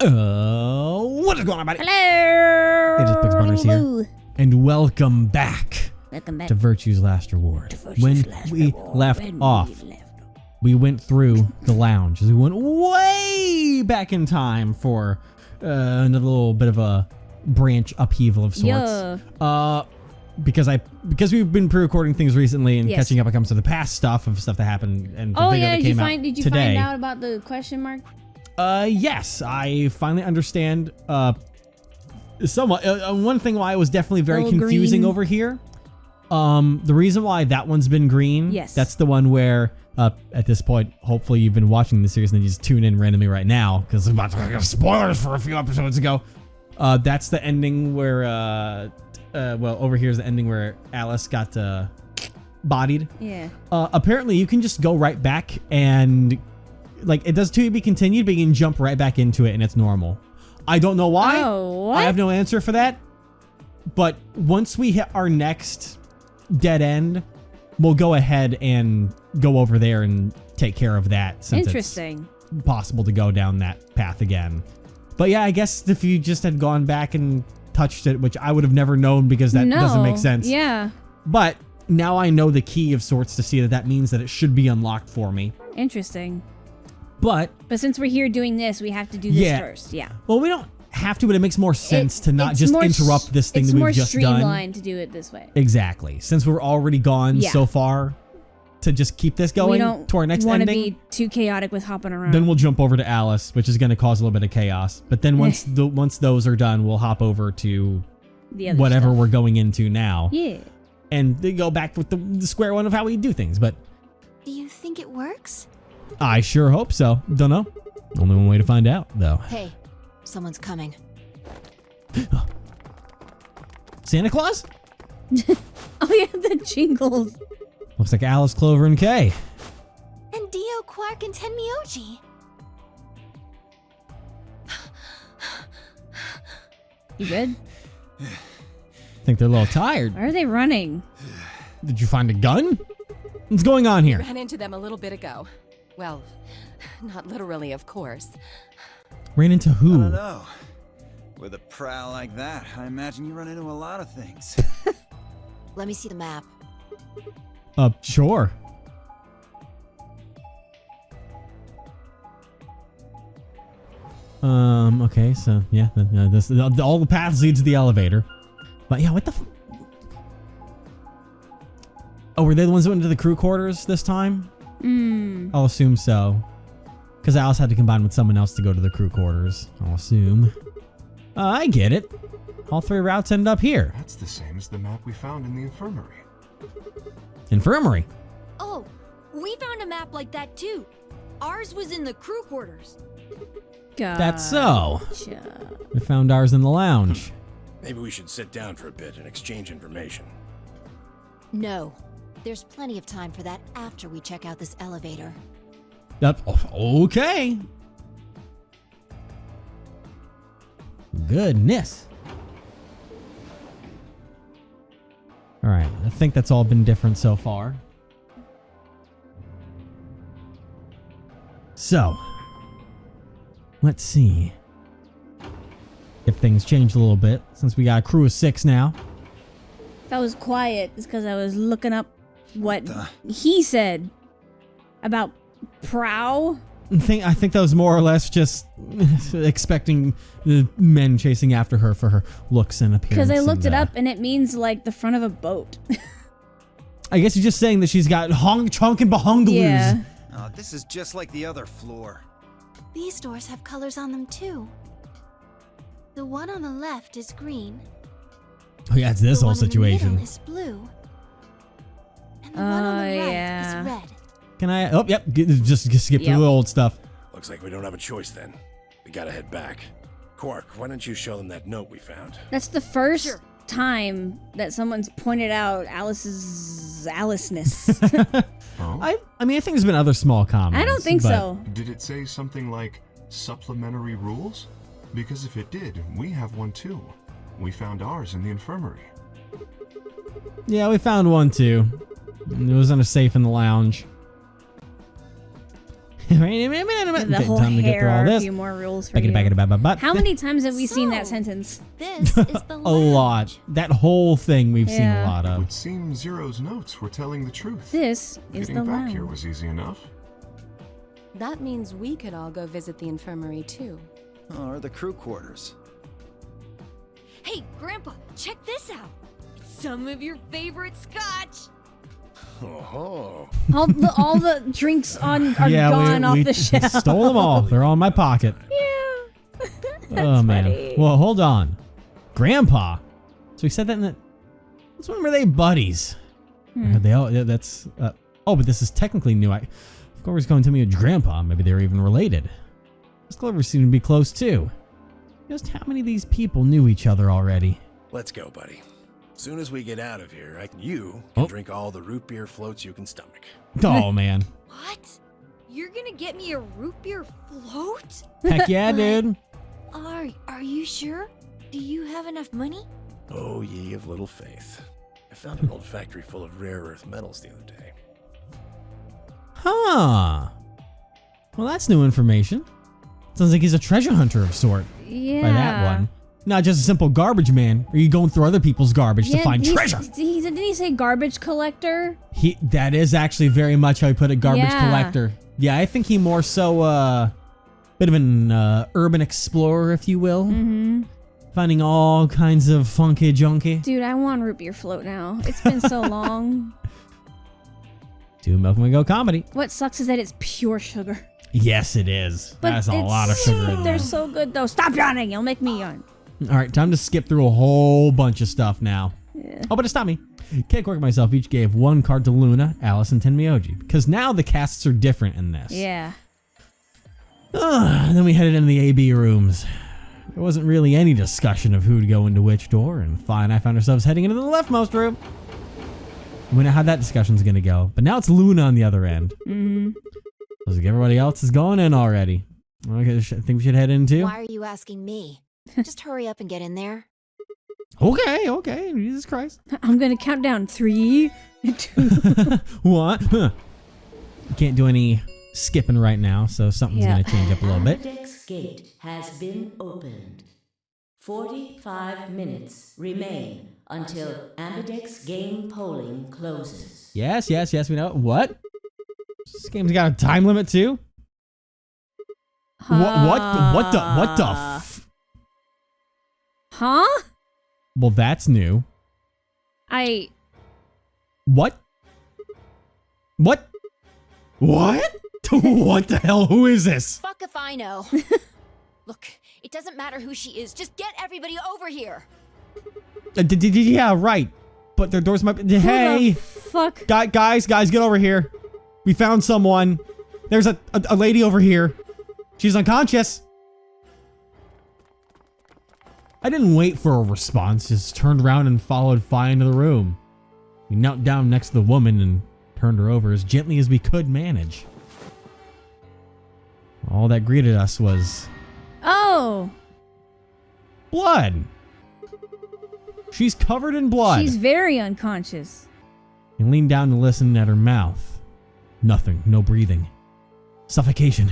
What is going on, buddy? Hello. It is Pix Bunners here, and welcome back to Virtue's Last Reward. When we left off, we went through the lounge. We went way back in time for another little bit of a branch upheaval of sorts. Yeah. Because we've been pre-recording things recently and Yes. catching up when it comes to the past stuff that happened and the Oh video yeah, that did you came find? out Did you today. find out about the question mark? Yes, I finally understand somewhat. One thing why it was definitely very Little confusing green. over here. The reason why that one's been green. Yes. That's the one where at this point, hopefully you've been watching the series and then you just tune in randomly right now because I'm about to give spoilers for a few episodes ago. That's the ending where well, over here is the ending where Alice got bodied. Yeah. Apparently you can just go right back and like it does to be continued, but you can jump right back into it and it's normal. I don't know why. Oh, what? I have no answer for that. But once we hit our next dead end, we'll go ahead and go over there and take care of that since Interesting. it's possible to go down that path again. But yeah, I guess if you just had gone back and touched it, which I would have never known because that doesn't make sense. Yeah. But now I know the key of sorts to see that means that it should be unlocked for me. Interesting. But since we're here doing this, we have to do this first. Yeah. well, we don't have to, but it makes more sense to not it's just more interrupt this thing that we've just It's more done. streamlined to do it this way. Exactly. Since we're already gone so far, to just keep this going We don't to our next want to ending. be too chaotic with hopping around. Then we'll jump over to Alice, which is going to cause a little bit of chaos. But then once once those are done, we'll hop over to the other whatever stuff. we're going into now. Yeah. And then go back with the square one of how we do things. But Do you think it works? I sure hope so. Don't know. Only one way to find out, though. Hey, someone's coming. Santa Claus? Oh yeah, the jingles. Looks like Alice, Clover, and Kay. And Dio, Quark, and Tenmyoji. You good? Think they're a little tired. Why are they running? Did you find a gun? What's going on here? Ran into them a little bit ago. Well, not literally, of course. Ran into I who? don't know. With a prowl like that, I imagine you run into a lot of things. Let me see the map. Sure. Okay, so yeah, this all the paths lead to the elevator. But yeah, what the Oh, were they the ones that went into the crew quarters this time? I'll assume so. Because Alice had to combine with someone else to go to the crew quarters, I'll assume. I get it. All three routes end up here. That's the same as the map we found in the infirmary. Infirmary. Oh, we found a map like that too. Ours was in the crew quarters. That's so. Gotcha. We found ours in the lounge. Maybe we should sit down for a bit and exchange information. No. There's plenty of time for that after we check out this elevator. Okay. Goodness. All right, I think that's all been different so far. So, let's see if things change a little bit since we got a crew of 6 now. If I was quiet, it's because I was looking up what he said about Prow. I think that was more or less just expecting the men chasing after her for her looks and appearance. Because I looked and, it up and it means like the front of a boat. I guess you're just saying that she's got chonk and bahungaloos. Yeah. Oh, this is just like the other floor. These doors have colors on them too. The one on the left is green. Oh yeah, it's this The whole one in the situation. middle is blue. And the one on the right yeah. is red. Can I? Oh, yep. Just skip through the old stuff. Looks like we don't have a choice then. We gotta head back. Quark, why don't you show them that note we found? That's the first time that someone's pointed out Alice's Aliceness. Oh? I mean, I think there's been other small comments. I don't think but so. Did it say something like supplementary rules? Because if it did, we have one too. We found ours in the infirmary. Yeah, we found one too. It was in a safe in the lounge. The whole Time to get through all hair, a this. few more rules for you. How many times have we seen that sentence? This is the A lot. That whole thing we've seen a lot It of. would seem Zero's notes were telling the truth. This is Getting the back here lounge. was easy enough. That means we could all go visit the infirmary too. Or the crew quarters. Hey, Grandpa, check this out. It's some of your favorite scotch. Oh, All the drinks are Yeah, gone off the shelf. stole them all. They're all in my pocket. Yeah. Oh man. funny. Well, hold on. Grandpa. So we said that in the. Let's when were they buddies? They all. Yeah, that's. Oh, but this is technically new. If Clover's going to me with Grandpa, maybe they were even related. This Clover seemed to be close too. Just how many of these people knew each other already? let's go, buddy. As soon as we get out of here, you can drink all the root beer floats you can stomach. Oh man. What? You're gonna get me a root beer float? Heck yeah, dude. Are you sure? Do you have enough money? Oh, ye of little faith. I found an old factory full of rare earth metals the other day. Huh. Well, that's new information. Sounds like he's a treasure hunter of sort. Yeah. By that one. Not just a simple garbage man. Are you going through other people's garbage to find treasure? Didn't he say garbage collector? That is actually very much how he put it, garbage collector. Yeah, I think he more so, bit of an urban explorer, if you will. Mm-hmm. Finding all kinds of funky junky. Dude, I want root beer float now. It's been so long. Do Milk and Go comedy. What sucks is that it's pure sugar. Yes, it is. But That's a lot of sugar in They're there. so good though. Stop yawning. You'll make me yawn. All right, time to skip through a whole bunch of stuff now. Yeah. Oh, but it stopped me. Kid, Quirk, and myself each gave one card to Luna, Alice, and Tenmyoji. Because now the casts are different in this. Yeah. And then we headed into the AB rooms. There wasn't really any discussion of who'd go into which door, and Fi and I found ourselves heading into the leftmost room. We know how that discussion's gonna go, but now it's Luna on the other end. Mm-hmm. Looks like everybody else is going in already. Okay, I think we should head in too. Why are you asking me? Just hurry up and get in there. Okay, Jesus Christ. I'm gonna count down 3, 2. What? Huh. Can't do any skipping right now, so something's gonna change up a little bit. Ambidex gate has been opened. 45 minutes remain until Ambidex game polling closes. Yes, we know. What? This game's got a time limit too? What the Huh? Well, that's new. I What? What? What the hell? Who is this? Fuck if I know. Look, it doesn't matter who she is. Just get everybody over here. Yeah, right. But their doors might be. Hey, fuck. guys, get over here. We found someone. There's a lady over here. She's unconscious. I didn't wait for a response. Just turned around and followed Fi into the room. We knelt down next to the woman and turned her over as gently as we could manage. All that greeted us was Oh. blood. She's covered in blood. She's very unconscious. I leaned down to listen at her mouth. Nothing. No breathing. Suffocation.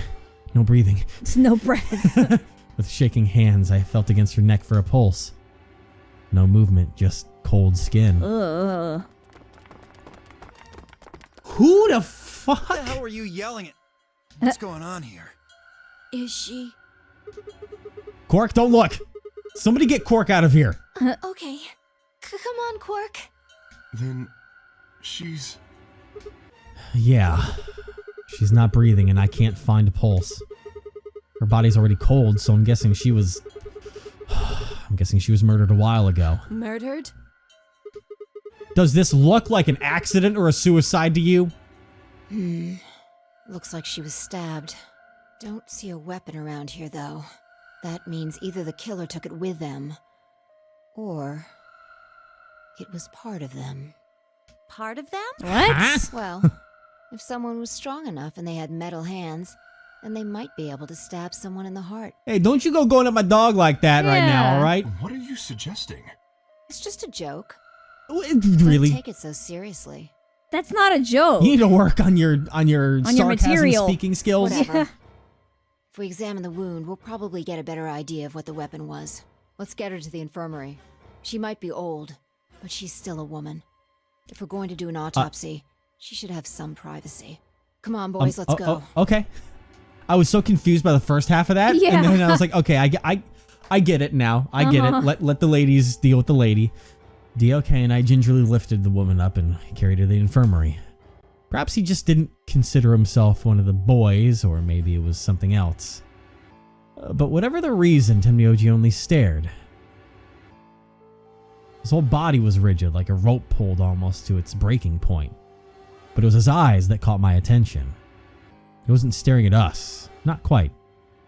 No breathing. No breath. With shaking hands, I felt against her neck for a pulse. No movement, just cold skin. Ugh. Who the fuck? What the hell were you yelling at? What's going on here? Is she? Quark, don't look. Somebody get Quark out of here. Okay. Come on, Quark. Then she's... Yeah. She's not breathing and I can't find a pulse. Her body's already cold, so I'm guessing she was... I'm guessing she was murdered a while ago. Murdered? Does this look like an accident or a suicide to you? Looks like she was stabbed. Don't see a weapon around here, though. That means either the killer took it with them, or it was part of them. Part of them? What? Huh? Well, if someone was strong enough and they had metal hands, then they might be able to stab someone in the heart. Hey, don't you go going at my dog like that right now, Yeah. alright? What are you suggesting? It's just a joke. Really? Don't take it so seriously. That's not a joke. You need to work on your sarcasm material. speaking skills. Whatever. Yeah. If we examine the wound, we'll probably get a better idea of what the weapon was. Let's get her to the infirmary. She might be old, but she's still a woman. If we're going to do an autopsy, she should have some privacy. Come on, boys, let's go. Okay. I was so confused by the first half of that, Yeah. and then I was like, okay, I get it now. I get it. Let the ladies deal with the lady. Okay, and I gingerly lifted the woman up and carried her to the infirmary. Perhaps he just didn't consider himself one of the boys, or maybe it was something else. But whatever the reason, Tenmyoji only stared. His whole body was rigid, like a rope pulled almost to its breaking point. But it was his eyes that caught my attention. He wasn't staring at us. Not quite.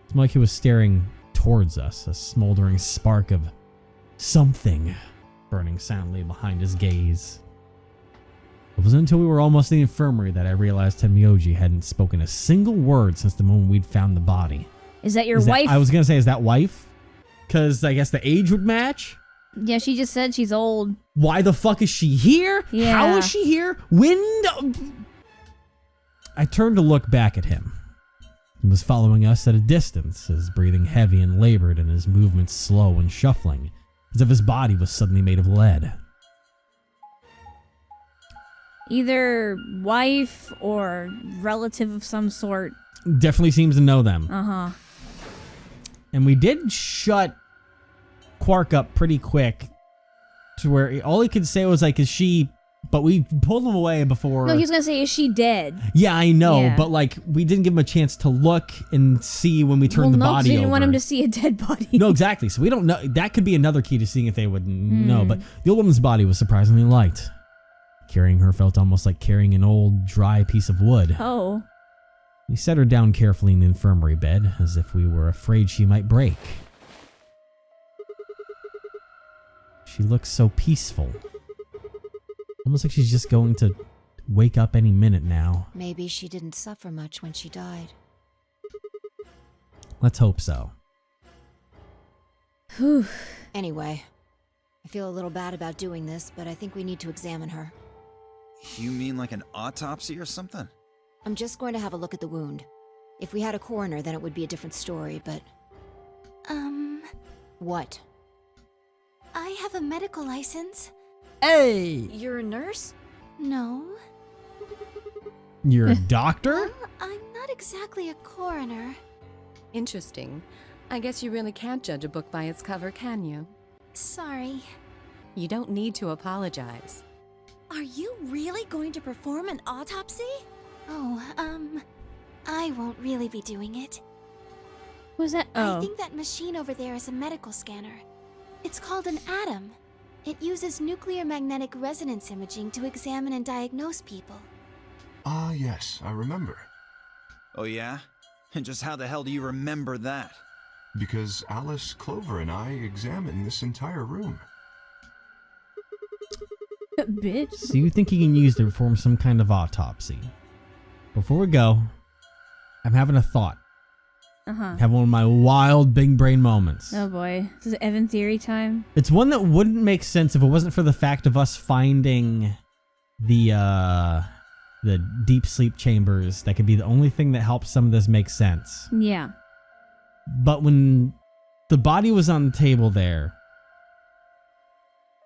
It's more like he was staring towards us, a smoldering spark of something burning soundly behind his gaze. It wasn't until we were almost in the infirmary that I realized Tenmyoji hadn't spoken a single word since the moment we'd found the body. Is that your wife? I was going to say, is that wife? Because I guess the age would match? Yeah, she just said she's old. Why the fuck is she here? Yeah. How is she here? I turned to look back at him. He was following us at a distance, his breathing heavy and labored and his movements slow and shuffling, as if his body was suddenly made of lead. Either wife or relative of some sort. Definitely seems to know them. Uh-huh. And we did shut Quark up pretty quick to where all he could say was like, is she... But we pulled him away before... No, he was going to say, is she dead? Yeah, I know, Yeah. but like, we didn't give him a chance to look and see when we turned the body over. Well, no, didn't want him to see a dead body. No, exactly. So we don't know. That could be another key to seeing if they would know. But the old woman's body was surprisingly light. Carrying her felt almost like carrying an old, dry piece of wood. Oh. We set her down carefully in the infirmary bed, as if we were afraid she might break. She looked so peaceful. Almost like she's just going to wake up any minute now. Maybe she didn't suffer much when she died. Let's hope so. Whew. Anyway, I feel a little bad about doing this, but I think we need to examine her. You mean like an autopsy or something? I'm just going to have a look at the wound. If we had a coroner, then it would be a different story, but... What? I have a medical license. Hey! You're a nurse? No. You're a doctor? Well, I'm not exactly a coroner. Interesting. I guess you really can't judge a book by its cover, can you? Sorry. You don't need to apologize. Are you really going to perform an autopsy? Oh, I won't really be doing it. What was that? Oh. I think that machine over there is a medical scanner. It's called an ATOM. It uses nuclear magnetic resonance imaging to examine and diagnose people. Ah, yes, I remember. Oh yeah? And just how the hell do you remember that? Because Alice, Clover, and I examined this entire room. Bitch. So you think you can use to perform some kind of autopsy? Before we go, I'm having a thought. Uh-huh. Have one of my wild big brain moments. Oh boy. This is Evan Theory time. It's one that wouldn't make sense if it wasn't for the fact of us finding the deep sleep chambers. That could be the only thing that helps some of this make sense. Yeah. But when the body was on the table there,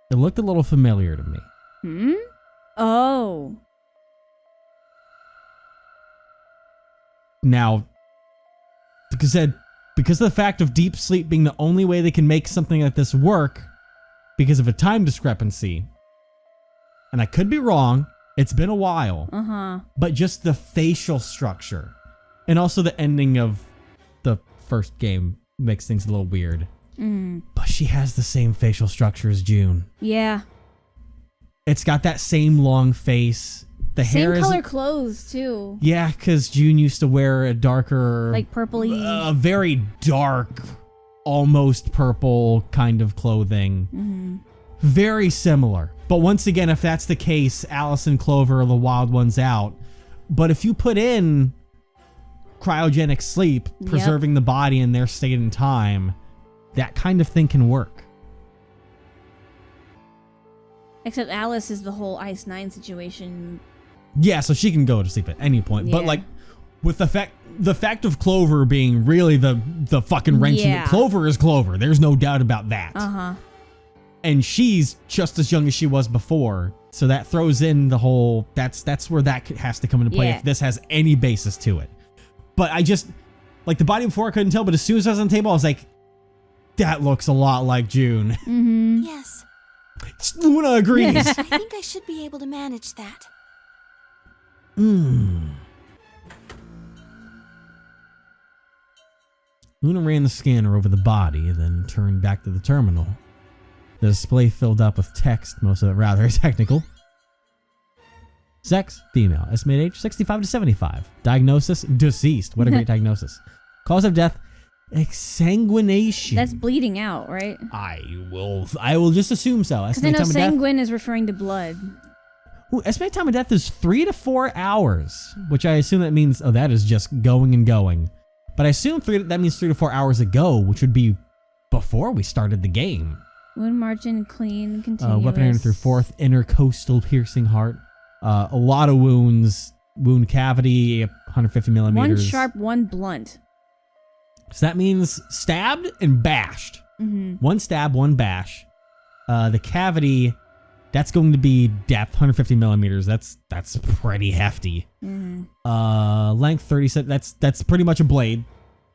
it looked a little familiar to me. Hmm? Oh. Now, because of the fact of deep sleep being the only way they can make something like this work, because of a time discrepancy, and I could be wrong, it's been a while, but just the facial structure, and also the ending of the first game makes things a little weird. But she has the same facial structure as June. Yeah. It's got that same long face. The hair Same is color clothes, too. Yeah, because June used to wear a darker... Like purpley... a very dark, almost purple kind of clothing. Very similar. But once again, if that's the case, Alice and Clover are the wild ones out. But if you put in cryogenic sleep, preserving the body in their state and time, that kind of thing can work. Except Alice is the whole Ice 9 situation. Yeah, so she can go to sleep at any point. But Yeah. like with the fact of Clover being really the fucking wrench in it. Clover is Clover. There's no doubt about that. Uh-huh. And she's just as young as she was before. So that throws in the whole that's where that has to come into play if this has any basis to it. But I just like the body before I couldn't tell, but as soon as I was on the table, I was like, that looks a lot like June. Mm-hmm. Yes. Luna agrees. I think I should be able to manage that. Luna ran the scanner over the body, then turned back to the terminal. The display filled up with text, most of it rather technical. Sex, female. Estimated age, 65 to 75. Diagnosis, deceased. What a great diagnosis. Cause of death, exsanguination. That's bleeding out, right? I will just assume so. Because I know sanguine is referring to blood. Ooh, estimated time of death is 3 to 4 hours, which I assume that means, that is just going and going. But I assume that means 3 to 4 hours ago, which would be before we started the game. Wound margin clean, continuous. Weapon area through fourth, intercostal piercing heart. A lot of wounds. Wound cavity, 150 millimeters. 1 sharp, 1 blunt. So that means stabbed and bashed. Mm-hmm. 1 stab, 1 bash. The cavity, that's going to be depth, 150 millimeters. That's pretty hefty. Mm-hmm. Length 30. That's pretty much a blade.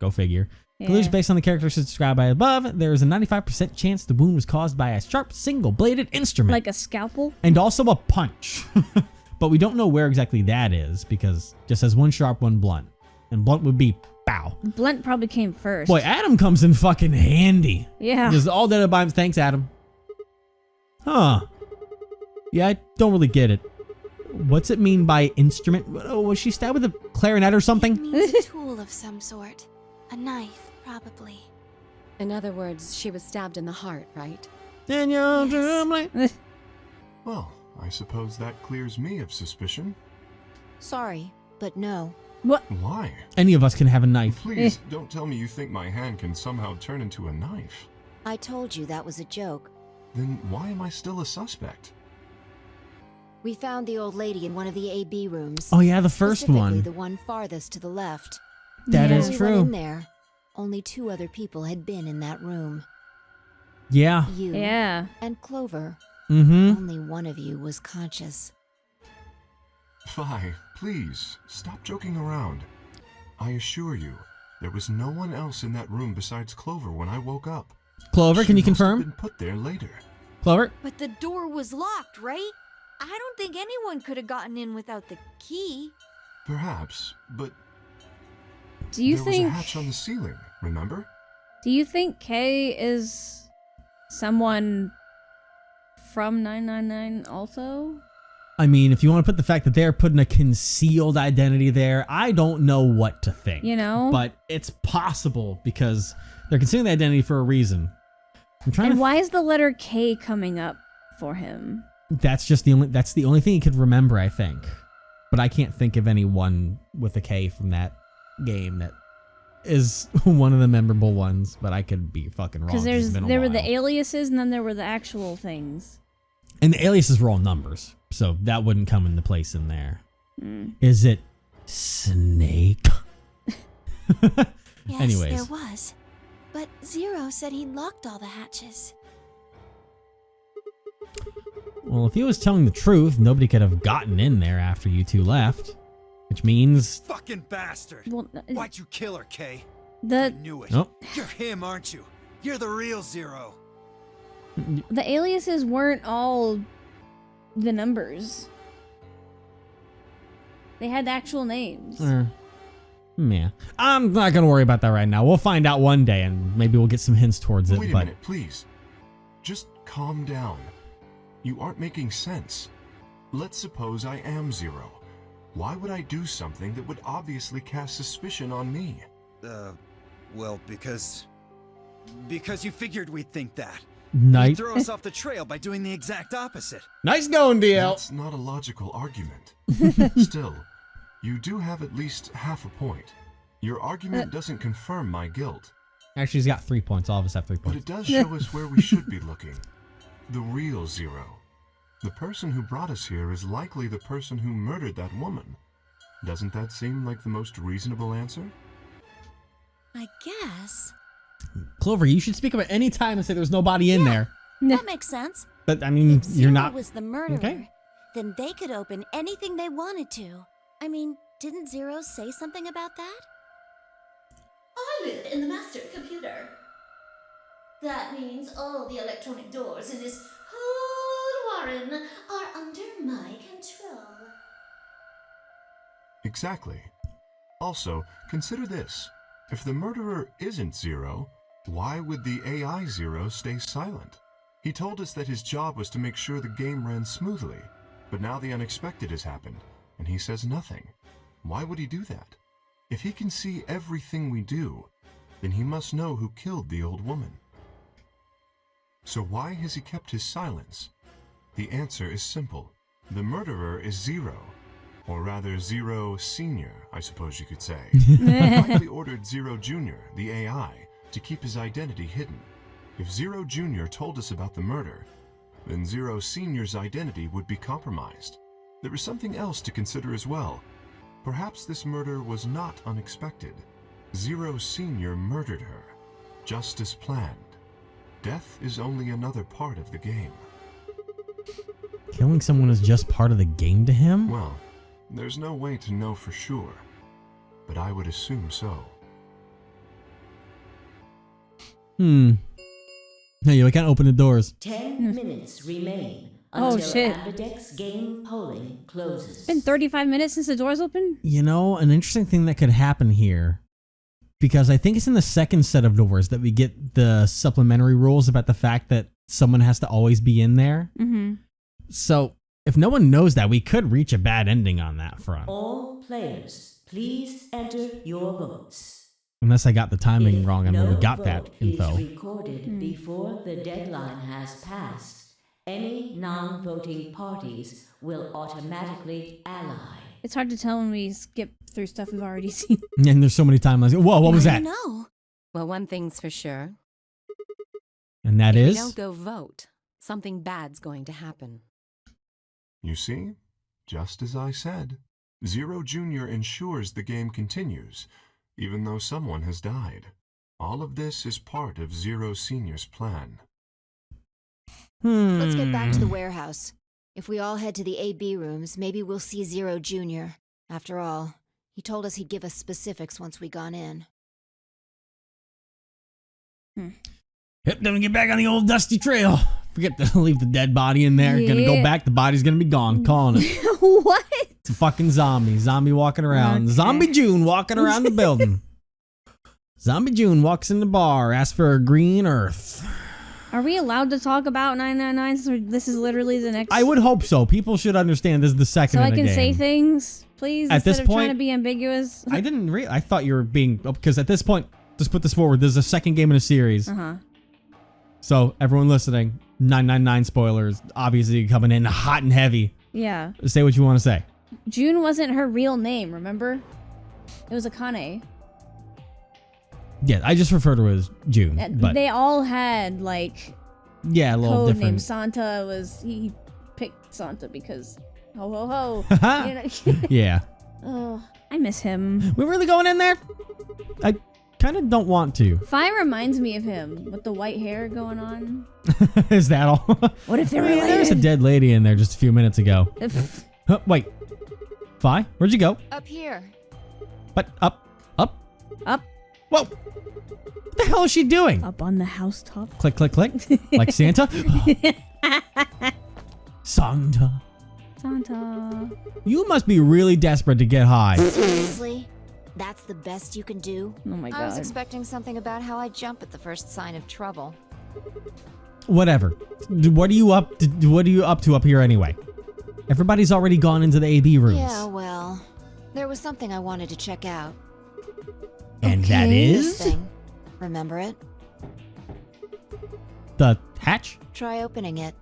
Go figure. Yeah. Conclusion based on the characteristics described by above, there is a 95% chance the wound was caused by a sharp, single-bladed instrument. Like a scalpel? And also a punch. But we don't know where exactly that is because it just says 1 sharp, 1 blunt. And blunt would be pow. Blunt probably came first. Boy, Adam comes in fucking handy. Yeah. Just all dead by him. Thanks, Adam. Huh. Yeah, I don't really get it. What's it mean by instrument? Oh, was she stabbed with a clarinet or something? It means a tool of some sort. A knife, probably. In other words, she was stabbed in the heart, right? Well, I suppose that clears me of suspicion. Sorry, but no. What? Why? Any of us can have a knife. Please, don't tell me you think my hand can somehow turn into a knife. I told you that was a joke. Then why am I still a suspect? We found the old lady in one of the AB rooms. Oh yeah, the first specifically one. The one farthest to the left. That is When we true. went in there, only 2 other people had been in that room. Yeah. You Yeah. and Clover. Mm-hmm. Only one of you was conscious. Phi, please, stop joking around. I assure you, there was no one else in that room besides Clover when I woke up. Clover, She can you must have confirm? been put there later. Clover? But the door was locked, right? I don't think anyone could have gotten in without the key. Perhaps, but Do you there think was a hatch on the ceiling, remember? Do you think Kay is someone from 999 also? I mean, if you want to put the fact that they're putting a concealed identity there, I don't know what to think. You know? But it's possible because they're concealing the identity for a reason. I'm trying And to why is the letter K coming up for him? that's the only thing he could remember, I think. But I can't think of anyone with a K from that game that is one of the memorable ones, but I could be fucking wrong. Because It's been a there were while. the aliases and then there were the actual things. And the aliases were all numbers, so that wouldn't come into place in there. Mm. Is it Snake? Yes, Anyways. there was. But Zero said he locked all the hatches. Well, if he was telling the truth, nobody could have gotten in there after you two left. Which means... Fucking bastard! Well, Why'd you kill her, Kay? I the knew it. Nope. You're him, aren't you? You're the real Zero. the aliases weren't all the numbers. They had actual names. Yeah. I'm not going to worry about that right now. We'll find out one day, and maybe we'll get some hints towards it. Wait a but minute, please. Just calm down. You aren't making sense. Let's suppose I am Zero. Why would I do something that would obviously cast suspicion on me? Well, because you figured we'd think that. Nice. You'd throw us off the trail by doing the exact opposite. Nice going, DL. That's not a logical argument. Still, you do have at least half a point. Your argument doesn't confirm my guilt, Actually, he's got 3 points. All of us have 3 but points. it does show us where we should be looking. The real Zero. The person who brought us here is likely the person who murdered that woman. Doesn't that seem like the most reasonable answer? I guess. Clover, you should speak up at any time and say there's nobody in there. That makes sense. But, I mean, If you're Zero not... was the murderer, Okay. then they could open anything they wanted to. I mean, didn't Zero say something about that? I live in the master computer. That means all the electronic doors in this whole warren are under my control. Exactly. Also, consider this. If the murderer isn't Zero, why would the AI Zero stay silent? He told us that his job was to make sure the game ran smoothly, but now the unexpected has happened, and he says nothing. Why would he do that? If he can see everything we do, then he must know who killed the old woman. So why has he kept his silence? The answer is simple. The murderer is Zero. Or rather, Zero Senior, I suppose you could say. He likely ordered Zero Junior, the AI, to keep his identity hidden. If Zero Junior told us about the murder, then Zero Senior's identity would be compromised. There is something else to consider as well. Perhaps this murder was not unexpected. Zero Senior murdered her, just as planned. Death is only another part of the game. Killing someone is just part of the game to him? Well, there's no way to know for sure, but I would assume so. Hey, I can't open the doors. 10 minutes remain Oh, until shit. Ambidex game polling closes. It's been 35 minutes since the doors open? You know, an interesting thing that could happen here, because I think it's in the second set of doors that we get the supplementary rules about the fact that someone has to always be in there. Mm-hmm. So if no one knows that, we could reach a bad ending on that front. All players, please enter your votes. Unless I got the timing If wrong and when we no got that vote info. is recorded before the deadline has passed, any non-voting parties will automatically ally. It's hard to tell when we skip through stuff we've already seen. And there's so many timelines. Whoa, what was that? No. Well, one thing's for sure. And that If is? we don't go vote, something bad's going to happen. You see? Just as I said. Zero Junior ensures the game continues, even though someone has died. All of this is part of Zero Senior's plan. Let's get back to the warehouse. If we all head to the AB rooms, maybe we'll see Zero Junior. After all, he told us he'd give us specifics once we gone in. Yep, then we get back on the old dusty trail. Forget to leave the dead body in there. Gonna go Yeah. back, the body's gonna be gone. Calling it. What? It's a fucking zombie. Zombie walking around. Okay. Zombie June walking around the building. Zombie June walks in the bar, asks for a green earth. Are we allowed to talk about 999 since this is literally the next... I would hope so. People should understand this is the second So in I the can game. say things, please, At instead this of trying point- to be ambiguous? I didn't I thought you were being... Because at this point, just put this forward. There's a second game in a series. Uh-huh. So everyone listening, 999 spoilers, obviously coming in hot and heavy. Yeah. Say what you want to say. June wasn't her real name, remember? It was Akane. Yeah, I just refer to her as June. But They all had, like, yeah, a little code different. names. Santa was... He picked Santa because... Ho, ho, ho. You know? Yeah. Oh, I miss him. We're really going in there? I kind of don't want to. Fi reminds me of him with the white hair going on. Is that all? What if they're I mean, there was a related? dead lady in there just a few minutes ago. Huh, wait. Fi, where'd you go? Up here. But up. Up. Whoa. What the hell is she doing? Up on the housetop. Click, click, click. Like Santa? Santa. Santa. You must be really desperate to get high. Seriously? That's the best you can do? Oh my I was god. expecting something about how I jump at the first sign of trouble. Whatever. What are you up to up here anyway? Everybody's already gone into the AB rooms. Yeah, well, there was something I wanted to check out. And that This is thing. Remember it? the hatch? Try opening it.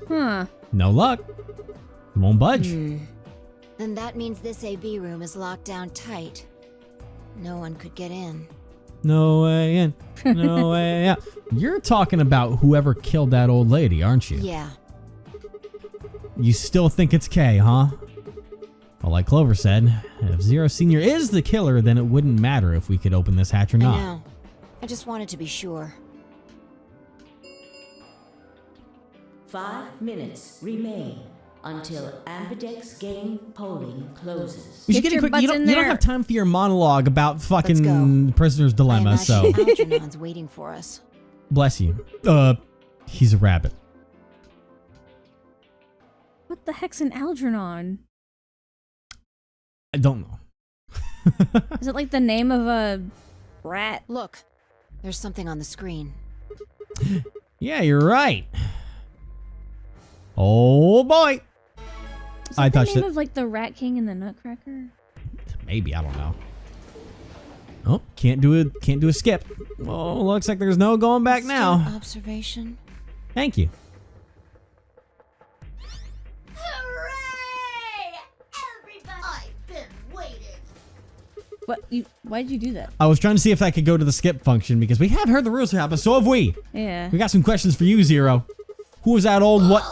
Huh. No luck. Won't budge. Then that means this AB room is locked down tight. No one could get in. No way in. No way out. You're talking about whoever killed that old lady, aren't you? Yeah. You still think it's Kay, huh? Well, like Clover said, if Zero Senior is the killer, then it wouldn't matter if we could open this hatch or not. I know. I just wanted to be sure. 5 minutes remain until Ambidex game polling closes. You don't have time for your monologue about fucking Prisoner's Dilemma, so. Algernon's waiting for us. Bless you. He's a rabbit. What the heck's an Algernon? I don't know. Is it like the name of a rat? Look, there's something on the screen. Yeah, you're right. Oh boy. Is that the name of like the Rat King and the Nutcracker? Maybe, I don't know. Oh, can't do a skip. Oh, looks like there's no going back now. Observation. Thank you. Hooray! Everybody, I've been waiting. Why did you do that? I was trying to see if I could go to the skip function because we have heard the rules happen, so have we. Yeah. We got some questions for you, Zero. Who was that old what?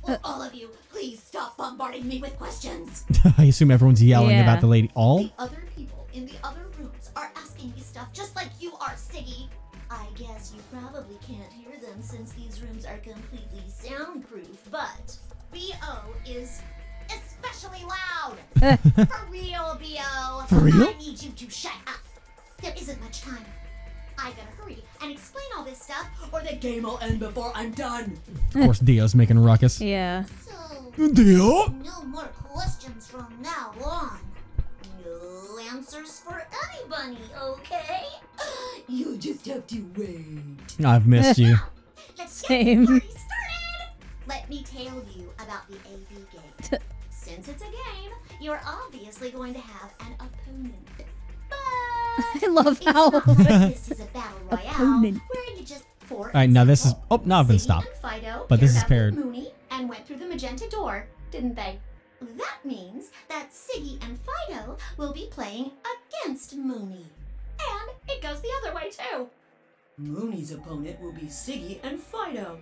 Will all of you please stop bombarding me with questions? I assume everyone's yelling about the lady. All? The other people in the other rooms are asking me stuff just like you are, Siggy. I guess you probably can't hear them since these rooms are completely soundproof, but BO is especially loud. For real, BO. For real? I need you to shut up. There isn't much time. I gotta hurry and explain all this stuff, or the game will end before I'm done. Of course, Dio's making a ruckus. Yeah. So, Dio? no more questions from now on. No answers for anybody, okay? You just have to wait. I've missed you. Let's get the party started. Let me tell you about the AB game. Since it's a game, you're obviously going to have an opponent. But I love how this is a battle royale where you just All right, now this is. Oh, now I've been stopped. But this is paired. Mooney and went through the magenta door, didn't they? That means that Siggy and Fido will be playing against Mooney. And it goes the other way too. Mooney's opponent will be Siggy and Fido.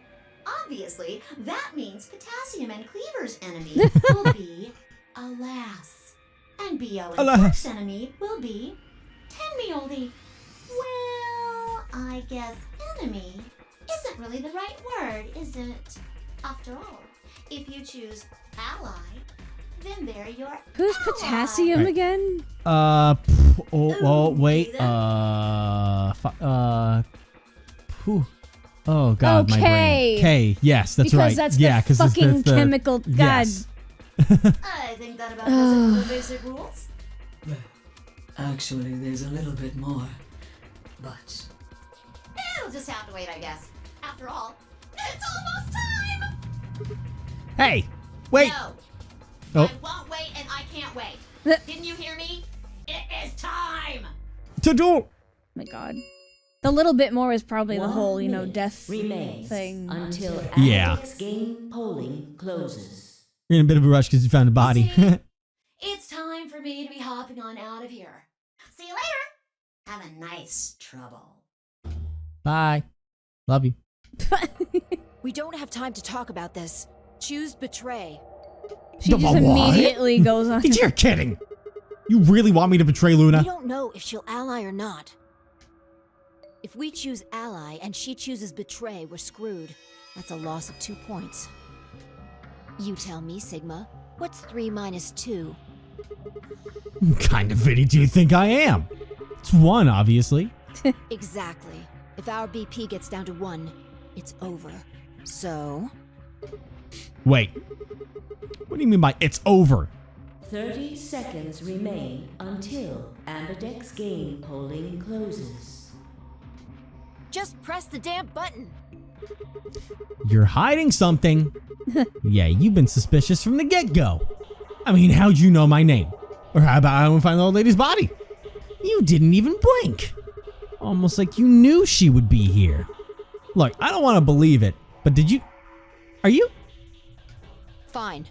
Obviously, that means Potassium and Cleaver's enemy will be Alas. And B.O. and Quark's enemy will be Tenmeoldy. Well, I guess enemy isn't really the right word, is it? After all, if you choose ally, then they're your Who's ally. Potassium again? Wait. Oh God, my brain. K. Yes, that's right. That's yeah, because that's the fucking chemical. God. Yes. I think that about does it for the basic rules. Actually, there's a little bit more, but It'll just have to wait, I guess. After all, it's almost time! Hey, wait. No, Oh. I won't wait and I can't wait. Didn't you hear me? It is time! To do. Oh my God. The little bit more is probably the whole, death remains thing. Until Yeah. Ambidex game polling closes. You're in a bit of a rush because you found a body. It's time for me to be hopping on out of here. See you later! Have a nice trouble. Bye. Love you. We don't have time to talk about this. Choose betray. She just immediately goes on. You're kidding. You really want me to betray Luna? We don't know if she'll ally or not. If we choose ally and she chooses betray, we're screwed. That's a loss of 2 points. You tell me, Sigma. What's 3 minus 2? What kind of idiot do you think I am? It's 1, obviously. Exactly. If our BP gets down to 1, it's over. So... Wait. What do you mean by it's over? 30 seconds remain until Ambidex game polling closes. Just press the damn button. You're hiding something. Yeah, you've been suspicious from the get-go. I mean, how'd you know my name? Or how about I don't find the old lady's body? You didn't even blink. Almost like you knew she would be here. Look, I don't want to believe it, but did you... Are you... Fine.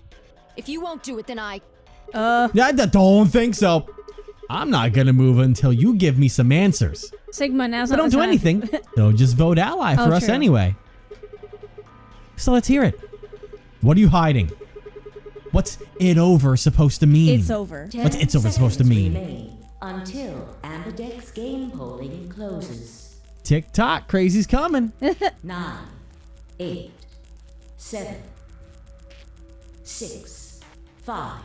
If you won't do it, then I... I don't think so. I'm not gonna move until you give me some answers. Sigma, now's They not don't the do time. anything. They'll just vote ally for us true. anyway. So let's hear it. What are you hiding? What's it over supposed to mean? It's over. What's it's over supposed to mean? Remain until Ambidex game polling closes. Tick tock, crazy's coming. 9, 8, 7, 6, 5,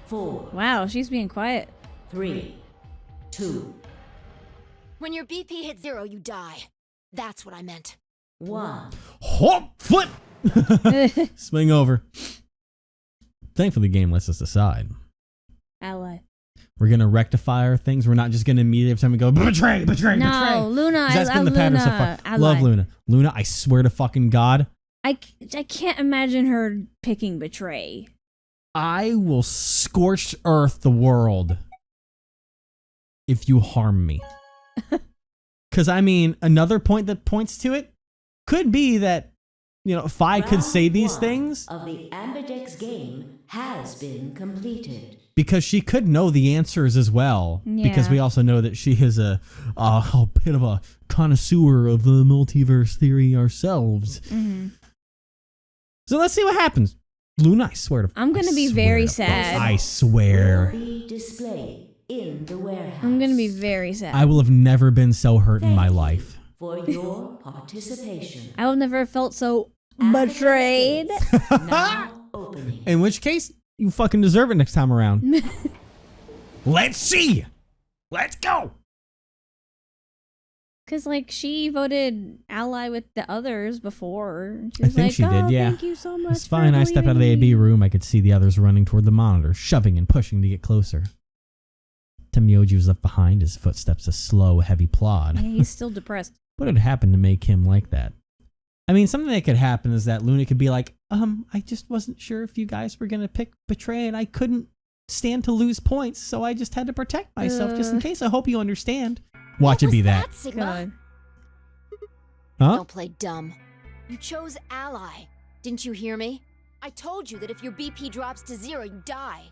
4. Wow, she's being quiet. 3, 2, When your BP hits 0, you die. That's what I meant. 1. Hop, flip. Swing over. Thankfully, the game lets us decide. Ally. We're gonna rectify our things. We're not just gonna immediately every time we go betray. No, betray. Luna. 'Cause that's I been love the pattern Luna. so far. Ally. Love Luna. Luna, I swear to fucking God, I can't imagine her picking betray. I will scorch earth the world if you harm me. Because I mean, another point that points to it could be that, you know, if I could say these Round things, of the Ambidex game has been completed. because she could know the answers as well. Because Yeah. we also know that she is a bit of a connoisseur of the multiverse theory ourselves. Mm-hmm. So let's see what happens. Luna, I swear to I'm gonna I be swear very to- sad. I swear. Will be displayed in the warehouse. I'm gonna be very sad. I will have never been so hurt in my life. For your participation. I will never have felt so betrayed. Now opening. In which case, you fucking deserve it next time around. Let's see. Let's go. Cause like she voted ally with the others before. She I was think like, she oh, did, yeah. Thank you so much. It's fine. for I stepped out of the believing AB me." room. I could see the others running toward the monitor, shoving and pushing to get closer. Temyoji was left behind, his footsteps a slow, heavy plod. Yeah, he's still depressed. What had happened to make him like that? I mean, something that could happen is that Luna could be like, I just wasn't sure if you guys were going to pick Betray, and I couldn't stand to lose points, so I just had to protect myself just in case. I hope you understand. Watch it be that. Sigma? God. Huh? Don't play dumb. You chose ally. Didn't you hear me? I told you that if your BP drops to 0, you die.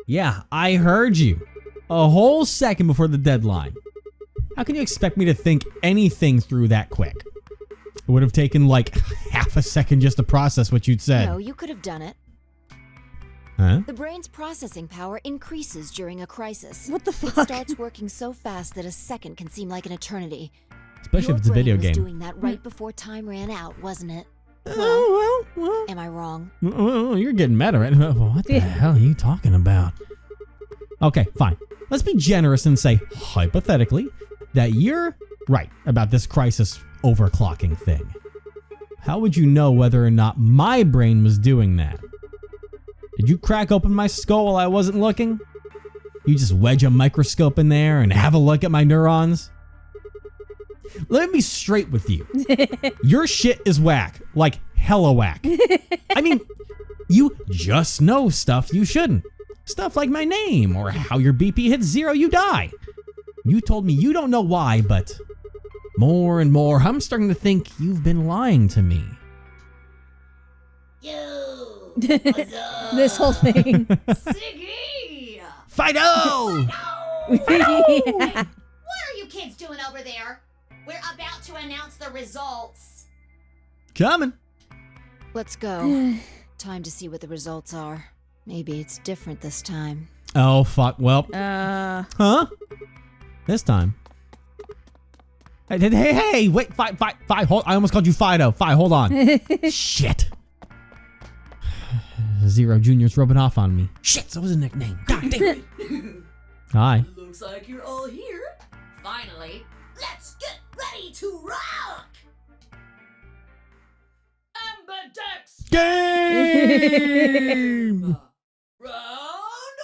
Yeah, I heard you. A whole second before the deadline. How can you expect me to think anything through that quick? It would have taken like half a second just to process what you'd said. No, you could have done it. Huh? The brain's processing power increases during a crisis. What the It fuck? starts working so fast that a second can seem like an eternity. Especially Your if it's a brain video was game. doing that right before time ran out, wasn't it? Well. Am I wrong? You're getting meta, right? What the hell are you talking about? Okay, fine. Let's be generous and say, hypothetically, that you're right about this crisis overclocking thing. How would you know whether or not my brain was doing that? Did you crack open my skull while I wasn't looking? You just wedge a microscope in there and have a look at my neurons? Let me be straight with you. Your shit is whack. Like hella whack. I mean, you just know stuff you shouldn't. Stuff like my name or how your BP hits 0, you die. You told me you don't know why, but more and more, I'm starting to think you've been lying to me. Yo, what's up? This whole thing. Siggy! Fido! What are you kids doing over there? We're about to announce the results. Coming. Let's go. Time to see what the results are. Maybe it's different this time. Oh, fuck. Well. Huh? This time. Hey, wait. Fi, hold. I almost called you Fido. Fi, hold on. Shit. Zero Jr.'s rubbing off on me. Shit, that was a nickname. God damn it. Hi. Looks like you're all here. Finally, let's get ready to rock! Ambidex Game! Round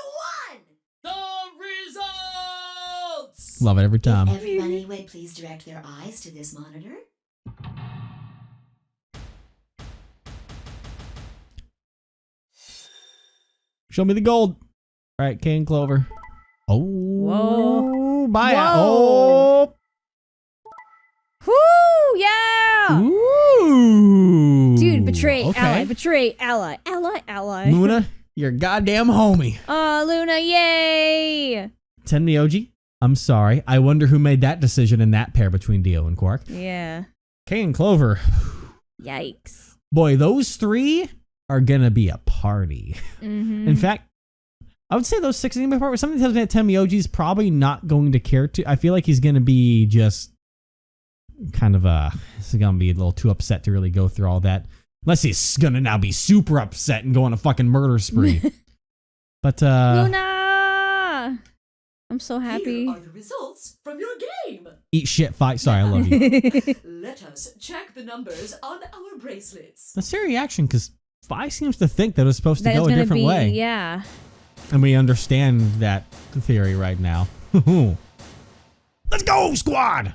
1! The results! Love it every time. Everybody would please direct their eyes to this monitor. Show me the gold. All right, Kane Clover. Oh. Whoa. Bye. Whoa. Oh. Whoo! Yeah! Ooh. Dude, betray, Okay. ally, betray, ally, ally, ally. Luna, you're a goddamn homie. Oh, Luna, yay! Tenmyoji, I'm sorry. I wonder who made that decision in that pair between Dio and Quark. Yeah. Kay and Clover. Yikes. Boy, those three are gonna be a party. Mm-hmm. In fact, I would say those 6 are gonna be a party. Something tells me that Tenmyoji's probably not going to care to. I feel like he's gonna be just kind of he's gonna be a little too upset to really go through all that. Unless he's gonna now be super upset and go on a fucking murder spree. But Luna! I'm so happy. Here are the results from your game. Eat shit, fight. Sorry, I love you. Let us check the numbers on our bracelets. That's their reaction, because Fi seems to think that it's supposed to go a different way. Yeah. And we understand that theory right now. Let's go, squad!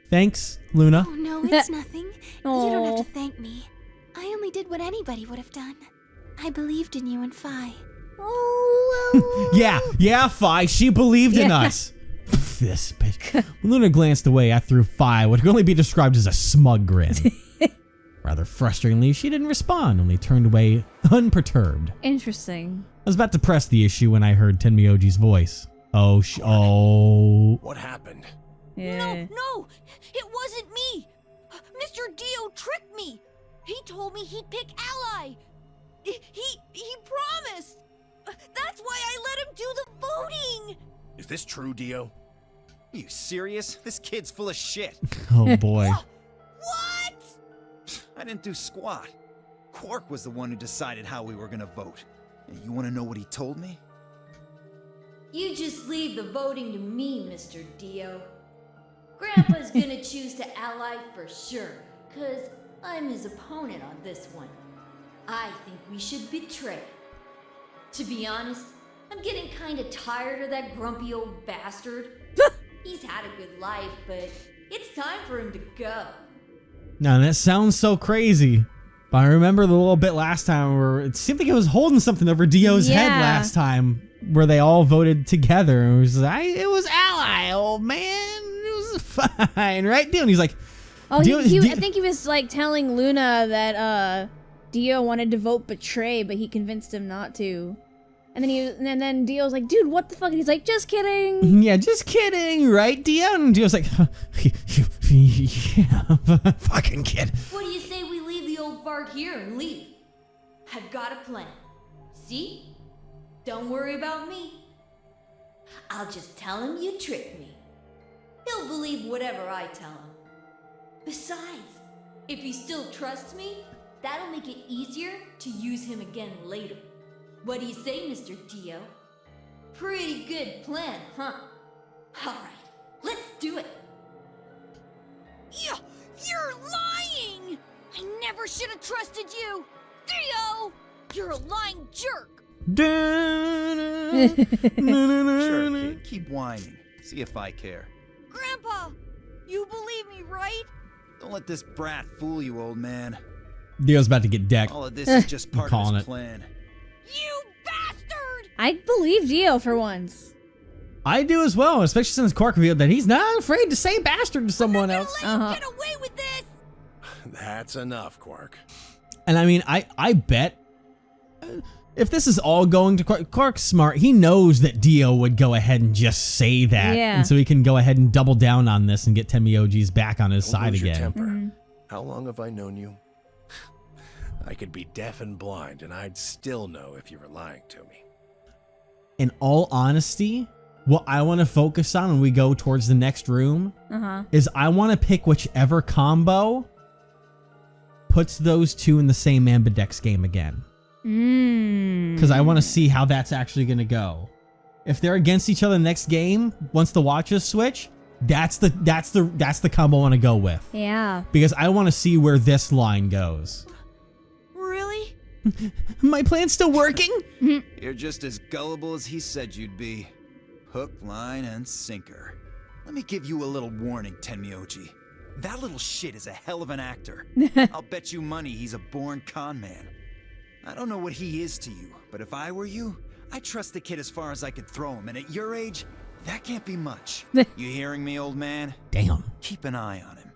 Thanks, Luna. Oh, no, it's nothing. You don't have to thank me. I only did what anybody would have done. I believed in you and Fi. Oh, yeah, Fi. She believed in us. This bitch. When Luna glanced away, I threw Fi what could only be described as a smug grin. Rather frustratingly, she didn't respond, only turned away unperturbed. Interesting. I was about to press the issue when I heard Tenmyoji's voice. Oh. What happened? Yeah. No, it wasn't me. Mr. Dio tricked me. He told me he'd pick Ally. He promised. That's why I let him do the voting. Is this true, Dio? Are you serious? This kid's full of shit. Oh boy. What? I didn't do squat. Quark was the one who decided how we were gonna vote. And you wanna know what he told me? You just leave the voting to me, Mr. Dio. Grandpa's gonna choose to ally for sure, 'cause I'm his opponent on this one. I think we should betray. To be honest, I'm getting kinda tired of that grumpy old bastard. He's had a good life, but it's time for him to go. Now that sounds so crazy. But I remember the little bit last time where it seemed like it was holding something over Dio's head last time, where they all voted together. And it was Ally, old man. It was fine, right, Dio? And he's like, oh, I think he was like telling Luna that Dio wanted to vote betray, but he convinced him not to. And then Dio's like, dude, what the fuck? And he's like, just kidding. Yeah, just kidding, right, Dio? And Dio's like, yeah, fucking kid. What do you say we leave the old fart here and leave? I've got a plan. See? Don't worry about me. I'll just tell him you tricked me. He'll believe whatever I tell him. Besides, if he still trusts me, that'll make it easier to use him again later. What do you say, Mr. Dio? Pretty good plan, huh? Alright, let's do it. You're lying! I never should have trusted you! Dio! You're a lying jerk! Sure, kid. Keep whining. See if I care. Grandpa! You believe me, right? Don't let this brat fool you, old man. Dio's about to get decked. All of this is just part of his plan. You bastard! I believe Dio for once. I do as well, especially since Quark revealed that he's not afraid to say bastard to someone else. Get away with this! That's enough, Quark. And I mean, I bet if this is all going to Quark, Quark's smart. He knows that Dio would go ahead and just say that. Yeah. And so he can go ahead and double down on this and get Tenmyoji's back on his Don't side lose your again. temper. How long have I known you? I could be deaf and blind, and I'd still know if you were lying to me. In all honesty, what I want to focus on when we go towards the next room is I want to pick whichever combo puts those two in the same Ambidex game again. Because I want to see how that's actually going to go. If they're against each other next game, once the watches switch, that's the combo I want to go with. Yeah. Because I want to see where this line goes. Really? My plan's still working? You're just as gullible as he said you'd be. Hook, line, and sinker. Let me give you a little warning, Tenmyoji. That little shit is a hell of an actor. I'll bet you money he's a born con man. I don't know what he is to you, but if I were you, I'd trust the kid as far as I could throw him, and at your age, that can't be much. You hearing me, old man? Damn. Keep an eye on him.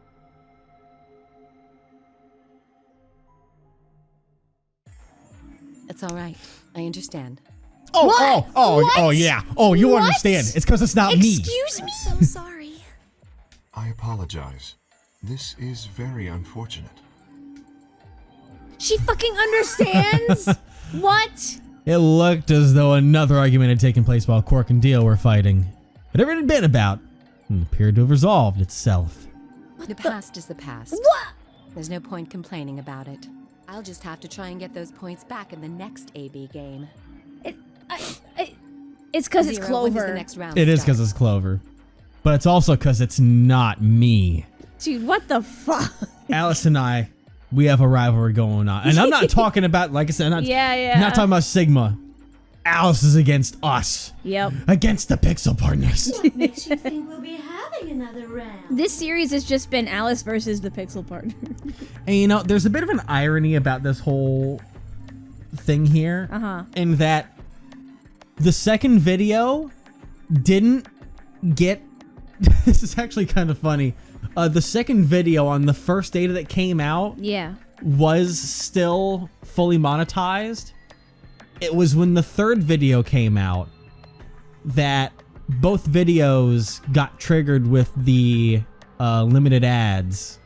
It's all right. I understand. Oh, yeah. Oh, you understand. It's because it's not me. Excuse me? I'm so sorry. I apologize. This is very unfortunate. She fucking understands? What? It looked as though another argument had taken place while Quark and Dio were fighting. Whatever it had been about, it appeared to have resolved itself. The past is the past. What? There's no point complaining about it. I'll just have to try and get those points back in the next AB game. It's because it's Zero, when does Clover. the next round It is start? because it's Clover. But it's also because it's not me. Dude, what the fuck? Alice and I, we have a rivalry going on. And I'm not talking about, like I said, I'm not talking about Sigma. Alice is against us. Yep. Against the Pixel Partners. What makes you think we'll be having another round? This series has just been Alice versus the Pixel Partner. And you know, there's a bit of an irony about this whole thing here. In that the second video didn't get... This is actually kind of funny. The second video on the first data that came out was still fully monetized. It was when the third video came out that both videos got triggered with the limited ads.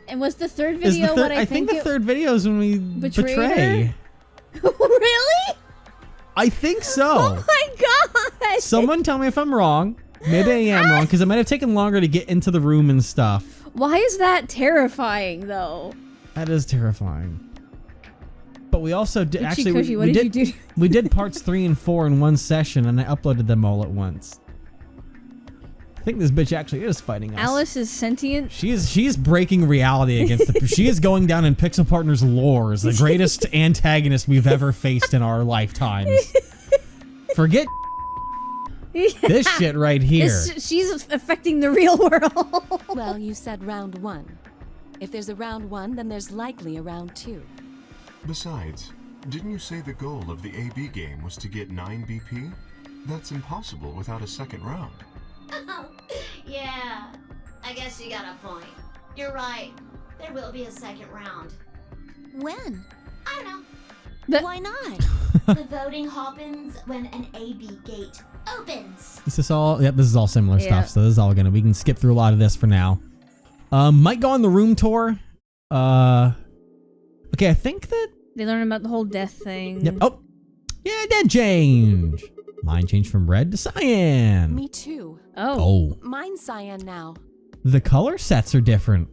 And was the third video what I think the third video is when we betray. Really? I think so. Oh my god! Someone tell me if I'm wrong. Maybe I am wrong, because it might have taken longer to get into the room and stuff. Why is that terrifying, though? That is terrifying. But we also did actually Cushy, what did you do? We did parts 3 and 4 in one session, and I uploaded them all at once. I think this bitch actually is fighting us. Alice is sentient. She's breaking reality against the. She is going down in Pixel Partners lore as the greatest antagonist we've ever faced in our lifetimes. Forget this shit right here. She's affecting the real world. Well, you said round 1. If there's a round 1, then there's likely a round 2. Besides, didn't you say the goal of the AB game was to get 9 BP? That's impossible without a second round. Oh, yeah. I guess you got a point. You're right. There will be a second round. When? I don't know. Why not? The voting happens when an AB gate opens. This is all. Yep, this is all similar stuff. So this is all gonna. We can skip through a lot of this for now. Might go on the room tour. Okay, I think that they learn about the whole death thing. Yep. Oh, yeah, dead change. Mine changed from red to cyan. Me too. Oh. Mine's cyan now. The color sets are different.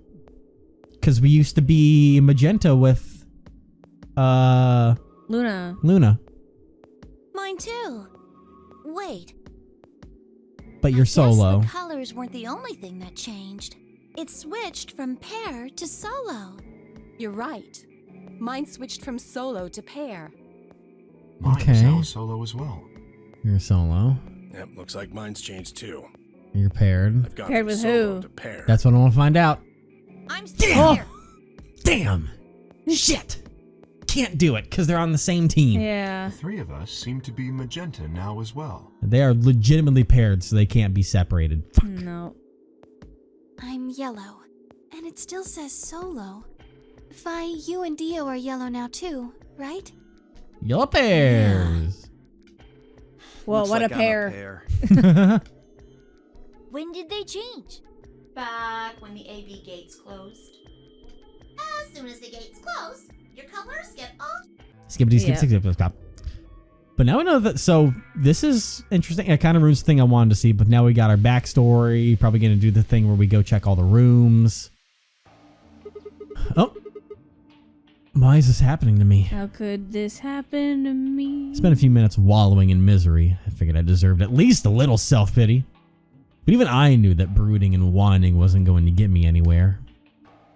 Because we used to be magenta with, Luna. Mine too. Wait. But you're solo. The colors weren't the only thing that changed. It switched from pair to solo. You're right. Mine switched from solo to pair. Mine is now solo as well. You're solo. Yep, looks like mine's changed too. You're paired. I've gone Paired from with solo who? to pair. That's what I want to find out. I'm still here. Damn. Shit. Can't do it because they're on the same team. Yeah. The 3 of us seem to be magenta now as well. They are legitimately paired, so they can't be separated. Fuck. No. I'm yellow, and it still says solo. Fi, you and Dio are yellow now too, right? Yellow pairs. Whoa, Looks what like a I'm pair. When did they change? Back when the AB gates closed. As soon as the gates close, your colors get all... Skippity, skip. But now we know that, so this is interesting. It kind of ruins the thing I wanted to see, but now we got our backstory. Probably going to do the thing where we go check all the rooms. Oh. Why is this happening to me? How could this happen to me? Spent a few minutes wallowing in misery. I figured I deserved at least a little self-pity. But even I knew that brooding and whining wasn't going to get me anywhere.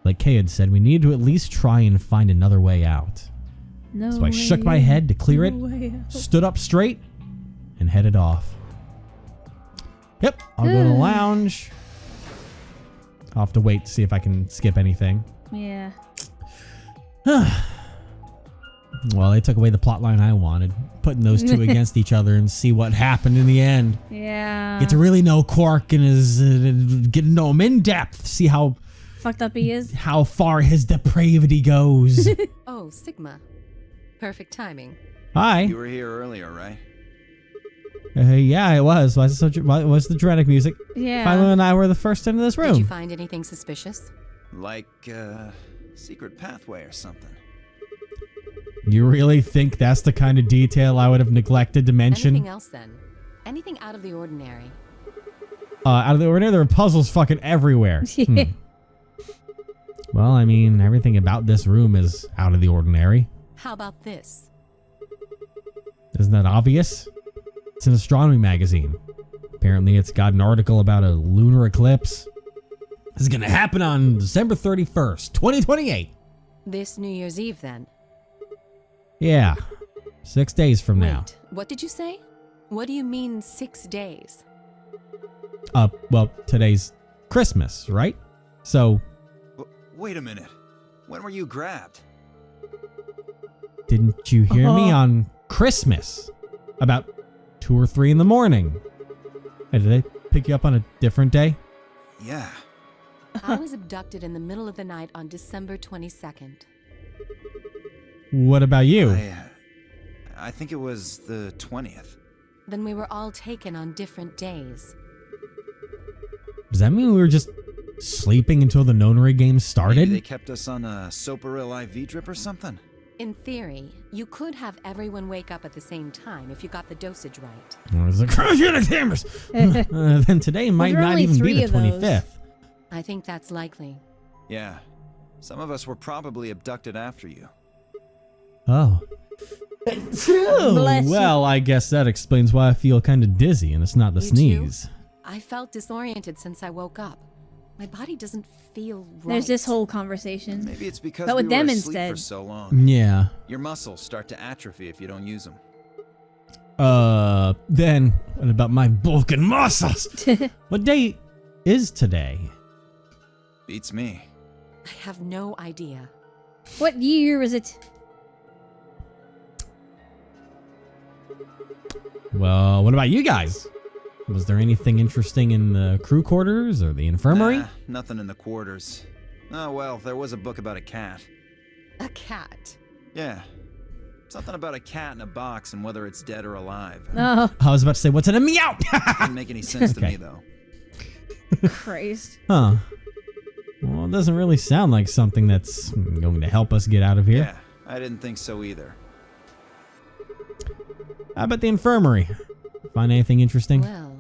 Like Kay had said, we needed to at least try and find another way out. No So I shook my head to clear it, stood up straight, and headed off. Yep, I'll go to the lounge. I'll have to wait to see if I can skip anything. Yeah. Well, they took away the plot line I wanted, putting those two against each other and see what happened in the end. Yeah. Get to really know Quark and his, get to know him in depth, see how fucked up he is. How far his depravity goes. Oh, Sigma. Perfect timing. Hi. You were here earlier, right? Yeah, it was. Why was the dramatic music? Yeah. Philo and I were the first into this room. Did you find anything suspicious? Like, secret pathway or something. You really think that's the kind of detail I would have neglected to mention? Anything else then? Anything out of the ordinary? Out of the ordinary, there are puzzles fucking everywhere. Well, I mean, everything about this room is out of the ordinary. How about this? Isn't that obvious? It's an astronomy magazine. Apparently, it's got an article about a lunar eclipse. This is going to happen on December 31st, 2028. This New Year's Eve, then? Yeah, 6 days from now. What did you say? What do you mean 6 days? Well, today's Christmas, right? So... Wait a minute. When were you grabbed? Didn't you hear me on Christmas? About 2 or 3 in the morning. Hey, did they pick you up on a different day? Yeah. I was abducted in the middle of the night on December 22nd. What about you? I think it was the 20th. Then we were all taken on different days. Does that mean we were just sleeping until the nonary game started? Maybe they kept us on a Soparil IV drip or something? In theory, you could have everyone wake up at the same time if you got the dosage right. I was like, cryogenic hammers! Then today might not even be the 25th. I think that's likely. Yeah. Some of us were probably abducted after you. Oh. Well, I guess that explains why I feel kind of dizzy, and it's not the sneeze. Too? I felt disoriented since I woke up. My body doesn't feel right. There's this whole conversation. Maybe it's because but we with were them asleep instead. for so long. Yeah. Your muscles start to atrophy if you don't use them. Then what about my bulking muscles? What day is today? Beats me. I have no idea. What year is it? Well, what about you guys? Was there anything interesting in the crew quarters or the infirmary? Nah, nothing in the quarters. Oh, well, there was a book about a cat. A cat? Yeah. Something about a cat in a box and whether it's dead or alive. Oh. I was about to say, what's in a meow? Didn't make any sense to me, though. Christ. Huh. Well, it doesn't really sound like something that's going to help us get out of here. Yeah, I didn't think so either. How about the infirmary? Find anything interesting? Well,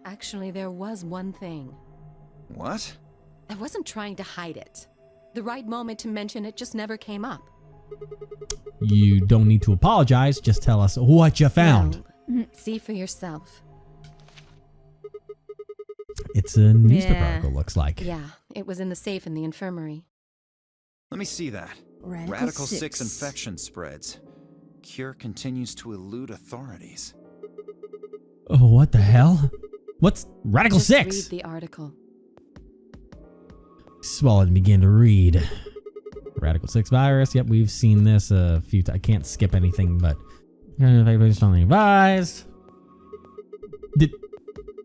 actually, there was one thing. What? I wasn't trying to hide it. The right moment to mention it just never came up. You don't need to apologize. Just tell us what you found. Well, see for yourself. It's a newspaper article, looks like. Yeah, it was in the safe in the infirmary. Let me see that. Radical 6 infection spreads. Cure continues to elude authorities. Oh, what the hell? What's Radical 6? Read the article. Swallow and begin to read. Radical 6 virus. Yep, we've seen this a few times. I can't skip anything, but strongly advised. Do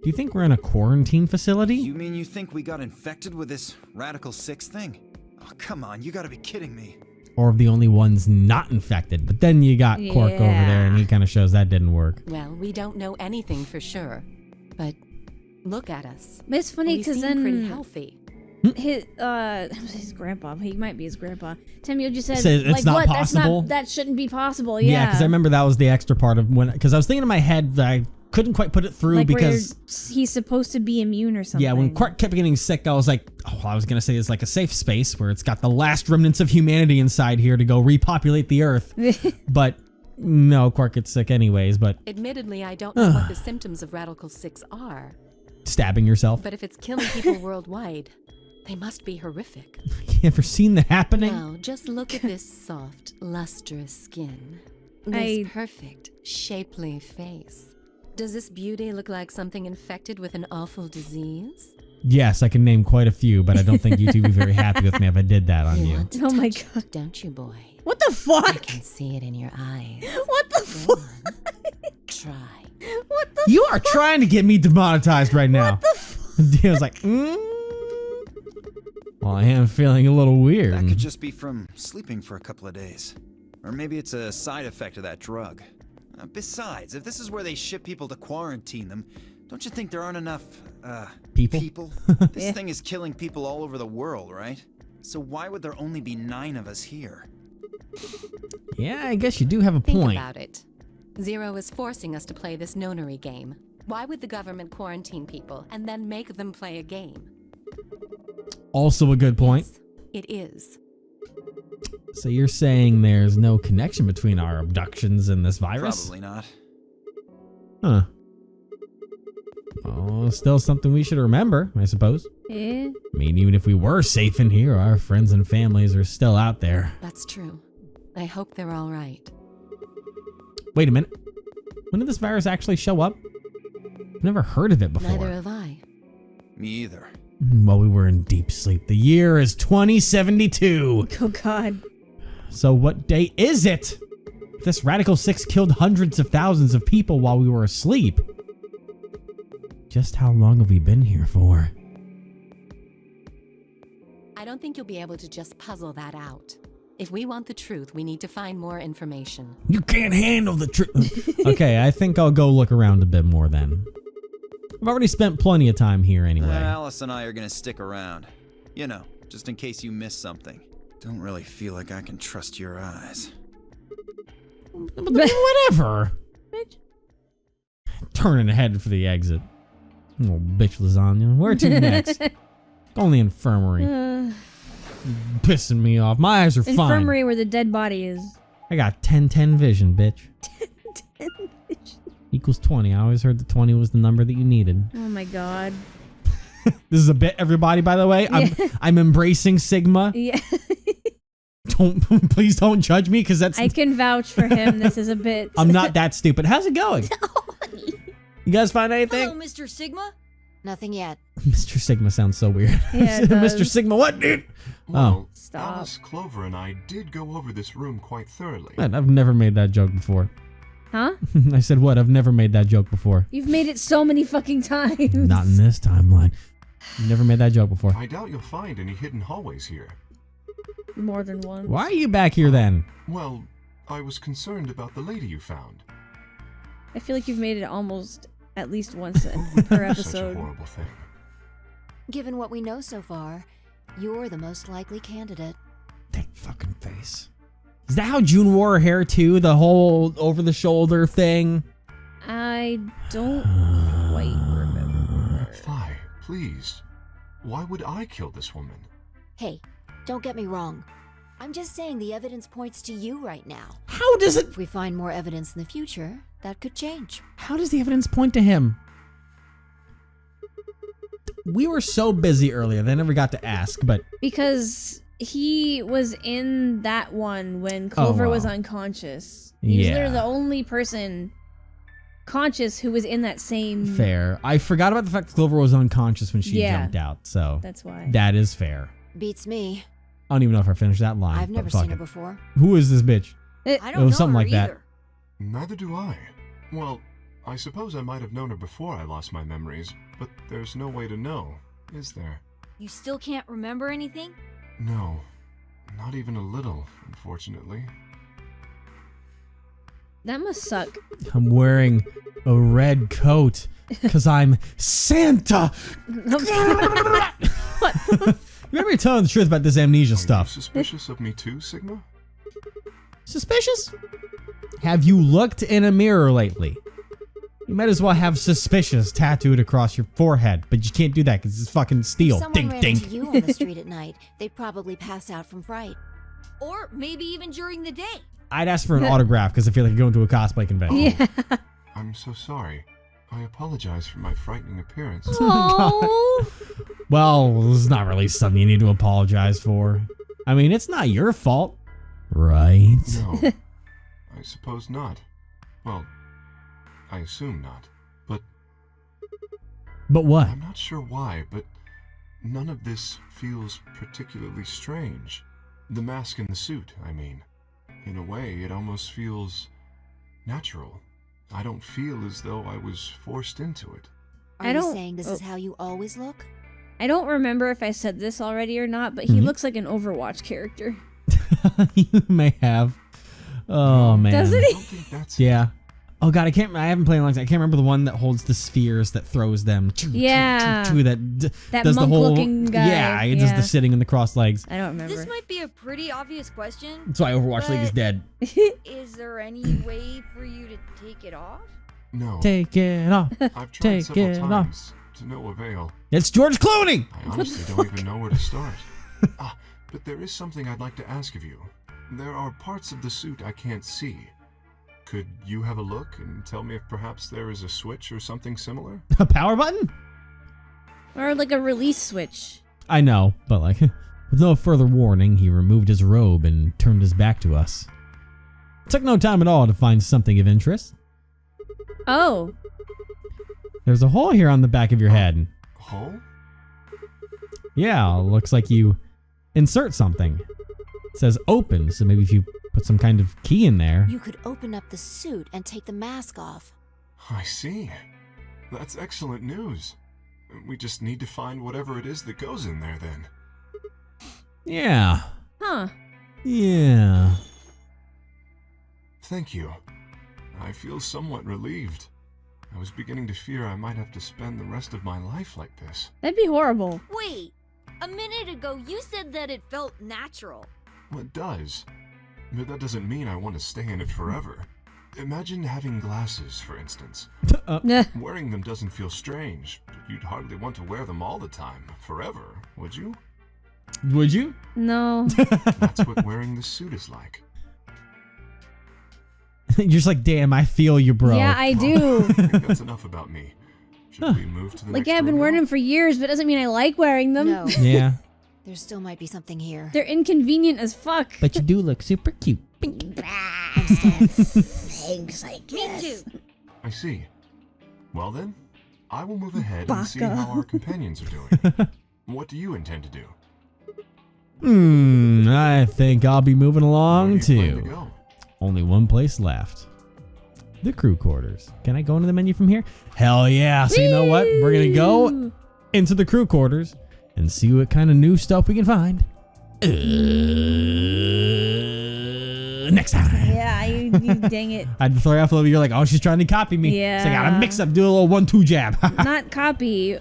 you think we're in a quarantine facility? You mean you think we got infected with this Radical 6 thing? Oh, come on, you gotta be kidding me. Or the only ones not infected. But then you got Quark over there, and he kind of shows that didn't work. Well, we don't know anything for sure, but look at us. But it's funny because then pretty healthy. His grandpa. He might be his grandpa. Samuel just said, it's like, not what? possible? That shouldn't be possible. Yeah, because I remember that was the extra part of when. Because I was thinking in my head that I couldn't quite put it through like because he's supposed to be immune or something. Yeah, when Quark kept getting sick, I was like, I was gonna say it's like a safe space where it's got the last remnants of humanity inside here to go repopulate the Earth. But no, Quark gets sick anyways. But admittdly, I don't know what the symptoms of Radical 6 are. Stabbing yourself. But if it's killing people worldwide, they must be horrific. You ever seen the happening? Now, just look at this soft, lustrous skin. This perfect, shapely face. Does this beauty look like something infected with an awful disease? Yes, I can name quite a few, but I don't think you two would be very happy with me if I did that on you. Oh my god. Don't you, boy? What the fuck? I can see it in your eyes. What the fuck? Try. What the You are trying to get me demonetized right now. What the fuck? I was like, Well, I am feeling a little weird. That could just be from sleeping for a couple of days. Or maybe it's a side effect of that drug. Besides, if this is where they ship people to quarantine them, don't you think there aren't enough, people? This thing is killing people all over the world, right? So why would there only be 9 of us here? Yeah, I guess you do have a Think point. about it. Zero is forcing us to play this nonary game. Why would the government quarantine people and then make them play a game? Also a good point. It is. So you're saying there's no connection between our abductions and this virus? Probably not. Huh. Oh, still something we should remember, I suppose. Yeah. I mean, even if we were safe in here, our friends and families are still out there. That's true. I hope they're all right. Wait a minute. When did this virus actually show up? I've never heard of it before. Neither have I. Me either. While we were in deep sleep. The year is 2072. Oh, God. So what date is it? This Radical 6 killed hundreds of thousands of people while we were asleep. Just how long have we been here for? I don't think you'll be able to just puzzle that out. If we want the truth, we need to find more information. You can't handle the truth. Okay, I think I'll go look around a bit more then. I've already spent plenty of time here anyway. Alice and I are gonna stick around. You know, just in case you miss something. Don't really feel like I can trust your eyes. Whatever. Turning ahead for the exit. Oh, bitch lasagna. Where to next? Go in the infirmary. Pissing me off. My eyes are fine. Infirmary where the dead body is. I got 10-10 vision, bitch. 10 vision. Equals 20. I always heard that 20 was the number that you needed. Oh my God. This is a bit, everybody, by the way. Yeah. I'm embracing Sigma. Yeah. Please don't judge me, because that's... I can vouch for him. This is a bit... I'm not that stupid. How's it going? You guys find anything? Hello, Mr. Sigma. Nothing yet. Mr. Sigma sounds so weird. Yeah, it does. Mr. Sigma, what, dude? Well, Stop. Alice, Clover, and I did go over this room quite thoroughly. I've never made that joke before. Huh? I said what? I've never made that joke before. You've made it so many fucking times. Not in this timeline. You've never made that joke before. I doubt you'll find any hidden hallways here. More than one. Why are you back here then? Well, I was concerned about the lady you found. I feel like you've made it almost at least once per Such a episode. horrible thing. Given what we know so far, you're the most likely candidate. That fucking face. Is that how June wore her hair too? The whole over-the-shoulder thing? I don't quite remember. Fi, please. Why would I kill this woman? Hey, don't get me wrong. I'm just saying the evidence points to you right now. How does it... If we find more evidence in the future, that could change. How does the evidence point to him? We were so busy earlier, they never got to ask, but... Because he was in that one when Clover was unconscious. He was literally the only person conscious who was in that same... Fair. I forgot about the fact that Clover was unconscious when she jumped out, so... That's why. That is fair. Beats me. I don't even know if I finished that line. I've never seen her before. Who is this bitch? I It was something like that. Neither do I. Well, I suppose I might have known her before I lost my memories, but there's no way to know, is there? You still can't remember anything? No. Not even a little, unfortunately. That must suck. I'm wearing a red coat because I'm Santa. What? Remember you're telling the truth about this amnesia stuff. Are you suspicious of me too, Sigma? Suspicious? Have you looked in a mirror lately? You might as well have suspicious tattooed across your forehead, but you can't do that because it's fucking steel. If someone Dink, ran dink. into you on the street at night, they'd probably pass out from fright. Or maybe even during the day. I'd ask for an autograph because I feel like going to a cosplay convention. Yeah. I'm so sorry. I apologize for my frightening appearance. Oh. Well, this is not really something you need to apologize for. I mean, it's not your fault, right? No, I suppose not. Well, I assume not. But what? I'm not sure why, but none of this feels particularly strange. The mask and the suit, I mean. In a way, it almost feels natural. I don't feel as though I was forced into it. Are you saying this is how you always look? I don't remember if I said this already or not, but he looks like an Overwatch character. You may have. Oh man. Doesn't he? I don't think that's Yeah. Oh god, I haven't played in a long time. I can't remember the one that holds the spheres that throws them. Yeah. That does the monk whole. looking guy. Yeah, it does the sitting and the crossed legs. I don't remember. This might be a pretty obvious question. That's why Overwatch League is dead. Is there any way for you to take it off? No. Take it off. I've tried Take several it times to no avail. It's George Clooney. I honestly don't even know where to start. But there is something I'd like to ask of you. There are parts of the suit I can't see. Could you have a look and tell me if perhaps there is a switch or something similar? A power button? Or like a release switch. I know, but like, with no further warning, he removed his robe and turned his back to us. It took no time at all to find something of interest. Oh. There's a hole here on the back of your head. Hole? Yeah, looks like you insert something. It says open, so maybe if you put some kind of key in there. You could open up the suit and take the mask off. I see. That's excellent news. We just need to find whatever it is that goes in there then. Yeah. Huh. Yeah. Thank you. I feel somewhat relieved. I was beginning to fear I might have to spend the rest of my life like this. That'd be horrible. Wait, a minute ago you said that it felt natural. Well, it does. But that doesn't mean I want to stay in it forever. Imagine having glasses, for instance. Wearing them doesn't feel strange, but you'd hardly want to wear them all the time, forever, would you? Would you? No. That's what wearing the suit is like. You're just like, damn, I feel you, bro. Yeah, I do. I think that's enough about me. Should we move to the next Like, I've been wearing them for years, but it doesn't mean I like wearing them. No. Yeah. There still might be something here. They're inconvenient as fuck. But you do look super cute. Thanks, I guess. Me too. I see. Well then, I will move ahead and see how our companions are doing. What do you intend to do? I think I'll be moving along Where do you plan too. to go? Only one place left. The crew quarters. Can I go into the menu from here? Hell yeah. So you know what? We're going to go into the crew quarters and see what kind of new stuff we can find. Next time. Yeah, you dang it. I had to throw you off a little bit. You're like, oh, she's trying to copy me. Yeah. So I got to mix up, do a little 1-2 jab. Not copy,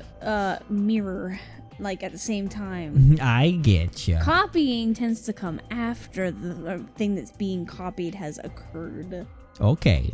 mirror, like at the same time. I get you. Copying tends to come after the thing that's being copied has occurred. Okay.